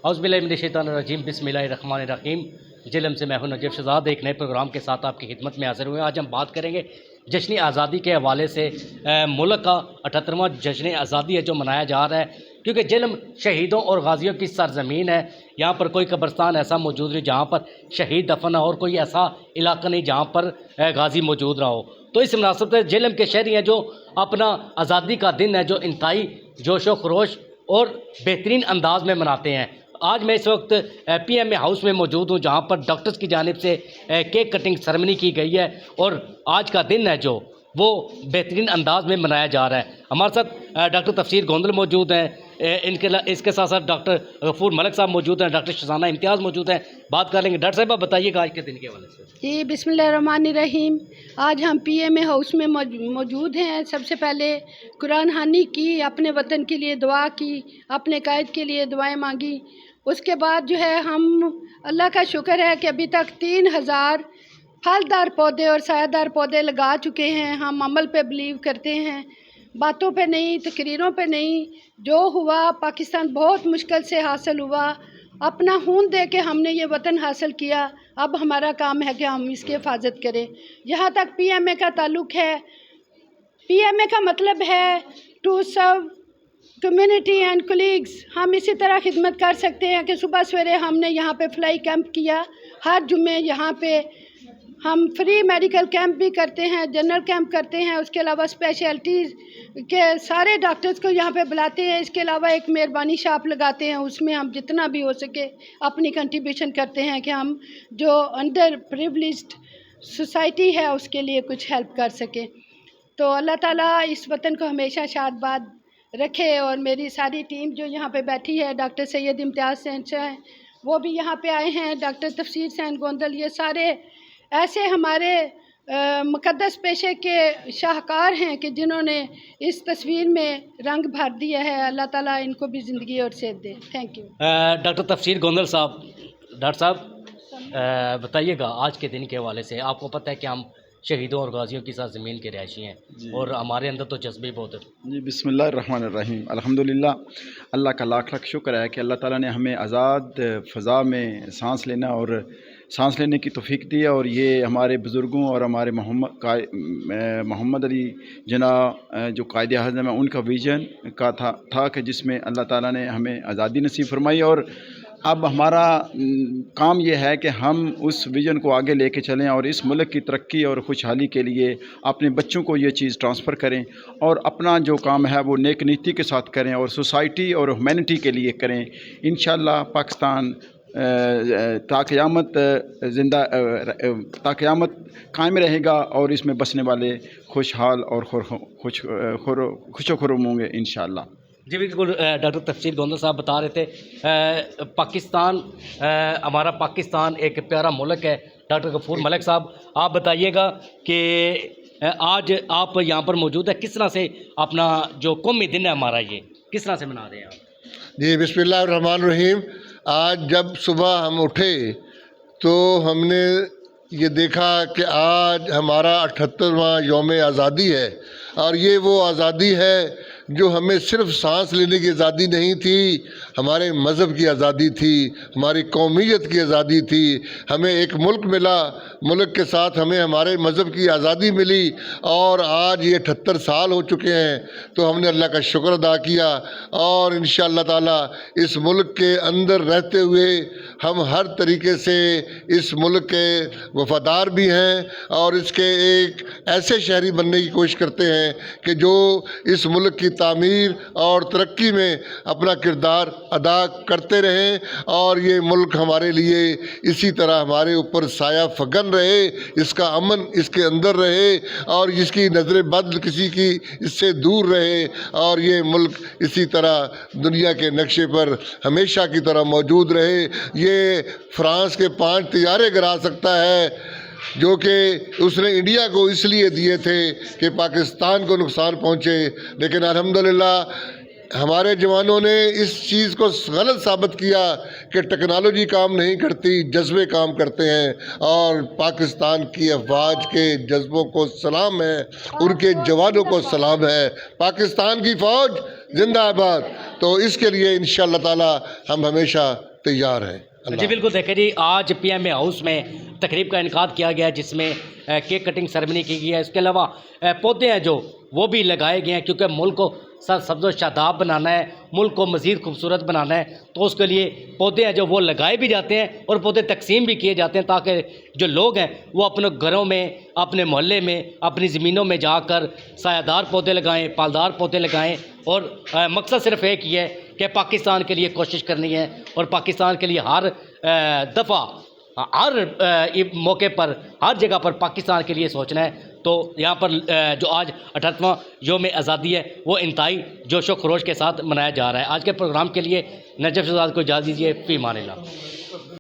औज़ुबिल्लाहिमिनश्शैतानिर्रजीम बिस्मिल्लाहिर्रहमानिर्रहीम। जिलम से मैं हूं नजीब शहजाद, एक नए प्रोग्राम के साथ आपकी खिदमत में हाज़िर हुए। आज हम बात करेंगे जश्न आज़ादी के हवाले से। मुल्क का 78वां जश्न आज़ादी है जो मनाया जा रहा है, क्योंकि जिलम शहीदों और गाजियों की सरजमीन है। यहाँ पर कोई कब्रस्तान ऐसा मौजूद नहीं जहाँ पर शहीद दफन हो, और कोई ऐसा इलाका नहीं जहाँ पर गाजी मौजूद रहा हो। तो इस मुनासिबत से जिलम के शहरी हैं जो अपना आज़ादी का दिन है जो इंतहाई जोशो खरोश और बेहतरीन अंदाज में मनाते हैं। आज मैं इस वक्त PMA हाउस में मौजूद हूँ, जहाँ पर डॉक्टर्स की जानिब से केक कटिंग सेरेमनी की गई है, और आज का दिन है जो वो बेहतरीन अंदाज में मनाया जा रहा है। हमारे साथ डॉक्टर तफसीर गोंदल मौजूद हैं, इसके साथ साथ डॉक्टर गफूर मलिक साहब मौजूद हैं, डॉक्टर शजाना इम्तियाज़ मौजूद हैं। बात कर लेंगे। डॉक्टर साहब, आप बताइएगा आज के दिन के हवाले से। जी, बिस्मिल्लाहिर्रहमानिर्रहीम। आज हम PMA हाउस में मौजूद हैं। सबसे पहले कुरान हानी की, अपने वतन के लिए दुआ की, अपने कायद के लिए दुआएं मांगी। उसके बाद जो है हम अल्लाह का शुक्र है कि अभी तक 3000 फलदार पौधे और सायादार पौधे लगा चुके हैं। हम अमल पे बिलीव करते हैं, बातों पे नहीं, तकरीरों पे नहीं। जो हुआ पाकिस्तान बहुत मुश्किल से हासिल हुआ, अपना खून दे के हमने ये वतन हासिल किया। अब हमारा काम है कि हम इसकी हिफाजत करें। जहाँ तक PMA का ताल्लुक़ है, PMA का मतलब है to serve community and colleagues. हम इसी तरह खिदमत कर सकते हैं कि सुबह सवेरे हमने यहाँ पे फ्लाई कैंप किया। हर जुम्मे यहाँ पे हम फ्री मेडिकल कैंप भी करते हैं, जनरल कैंप करते हैं। उसके अलावा स्पेशलिटीज़ के सारे डॉक्टर्स को यहाँ पे बुलाते हैं। इसके अलावा एक मेहरबानी शॉप लगाते हैं, उसमें हम जितना भी हो सके अपनी कंट्रीब्यूशन करते हैं कि हम जो अंडर प्रिविलेज्ड सोसाइटी है उसके लिए कुछ हेल्प कर सकें। तो अल्लाह ताला इस वतन को हमेशा शादबाद रखे। और मेरी सारी टीम जो यहाँ पे बैठी है, डॉक्टर सैयद इम्तियाज़ सैन हैं, वो भी यहाँ पे आए हैं, डॉक्टर तफसीर सैन गोंदल, ये सारे ऐसे हमारे मुक़द्दस पेशे के शाहकार हैं कि जिन्होंने इस तस्वीर में रंग भर दिया है। अल्लाह ताला इनको भी ज़िंदगी और सेहत दे। Thank you. डॉक्टर तफसीर गोंदल साहब, डॉक्टर साहब बताइएगा आज के दिन के हवाले से। आपको पता है कि हम शहीदों और गाजियों की साथ ज़मीन के रहायशी हैं, और हमारे अंदर तो जज्बे बहुत है। जी, बिस्मिल्लाहिर्रहमानिर्रहीम। अल्हम्दुलिल्लाह, अल्लाह का लाख लाख शुक्र है कि अल्लाह ताला ने हमें आज़ाद फ़ज़ा में सांस लेना और सांस लेने की तौफीक दी है। और ये हमारे बुज़ुर्गों और हमारे मोहम्मद अली जना जो कायदे आज़म है, उनका विज़न का था कि जिसमें अल्लाह ताला ने हमें आज़ादी नसीब फरमाई। और अब हमारा काम ये है कि हम उस विज़न को आगे लेके चलें और इस मुल्क की तरक्की और खुशहाली के लिए अपने बच्चों को ये चीज़ ट्रांसफ़र करें, और अपना जो काम है वो नेक नीति के साथ करें और सोसाइटी और ह्यूमैनिटी के लिए करें। इंशाअल्लाह पाकिस्तान ताक़यामत कायम रहेगा, और इसमें बसने वाले खुशहाल और खुशो खुर्म होंगे इंशाअल्लाह। जी बिल्कुल। डॉक्टर तफसीर गोंदल साहब बता रहे थे पाकिस्तान, हमारा पाकिस्तान एक प्यारा मुल्क है। डॉक्टर गफूर मलिक साहब, आप बताइएगा कि आज आप यहाँ पर मौजूद है, किस तरह से अपना जो कौमी दिन है हमारा, ये किस तरह से मना रहे हैं आप? जी, बिस्मिल्लाहिर्रहमानिर्रहीम। आज जब सुबह हम उठे तो हमने ये देखा कि आज हमारा 78वां यौम आज़ादी है, और ये वो आज़ादी है जो हमें सिर्फ सांस लेने की आज़ादी नहीं थी, हमारे मज़हब की आज़ादी थी, हमारी कौमियत की आज़ादी थी। हमें एक मुल्क मिला, मुल्क के साथ हमें हमारे मज़हब की आज़ादी मिली, और आज ये 78 साल हो चुके हैं। तो हमने अल्लाह का शुक्र अदा किया, और इंशाअल्लाह ताला इस मुल्क के अंदर रहते हुए हम हर तरीके से इस मुल्क के वफ़ादार भी हैं, और इसके एक ऐसे शहरी बनने की कोशिश करते हैं कि जो इस मुल्क की तामीर और तरक्की में अपना किरदार अदा करते रहें, और ये मुल्क हमारे लिए इसी तरह हमारे ऊपर साया फगन रहे, इसका अमन इसके अंदर रहे, और इसकी नज़र बद किसी की इससे दूर रहे, और ये मुल्क इसी तरह दुनिया के नक्शे पर हमेशा की तरह मौजूद रहे। ये फ्रांस के 5 तैयारे गिरा सकता है जो कि उसने इंडिया को इसलिए दिए थे कि पाकिस्तान को नुकसान पहुँचे, लेकिन अल्हम्दुलिल्लाह हमारे जवानों ने इस चीज़ को गलत साबित किया कि टेक्नोलॉजी काम नहीं करती, जज्बे काम करते हैं। और पाकिस्तान की अफवाज के जज्बों को सलाम है, उनके जवानों को सलाम है। पाकिस्तान की फ़ौज जिंदाबाद। तो इसके लिए इंशाअल्लाह ताला हम हमेशा तैयार है। जी बिल्कुल, देखें जी, आज PMA हाउस में तकरीब का इनकाद किया गया है जिसमें केक कटिंग सेरेमनी की गई है। इसके अलावा पौधे हैं जो वो भी लगाए गए हैं, क्योंकि मुल्क को सब्ज़ व शादाब बनाना है, मुल्क को मज़ीद खूबसूरत बनाना है, तो उसके लिए पौधे हैं जो वो लगाए भी जाते हैं और पौधे तकसीम भी किए जाते हैं, ताकि जो लोग हैं वो अपने घरों में, अपने मोहल्ले में, अपनी ज़मीनों में जाकर सायादार पौधे लगाएं, पालदार पौधे लगाएं। और मकसद सिर्फ़ एक ही है कि पाकिस्तान के लिए कोशिश करनी है और पाकिस्तान के लिए हर दफ़ा हर मौके पर, हर जगह पर पाकिस्तान के लिए सोचना है। तो यहाँ पर जो आज 78वां योम आज़ादी है वो इंतहाई जोश व खरोश के साथ मनाया जा रहा है। आज के प्रोग्राम के लिए नजफ शहजाद को इजाज़त दीजिए। फ़ी अमान अल्लाह।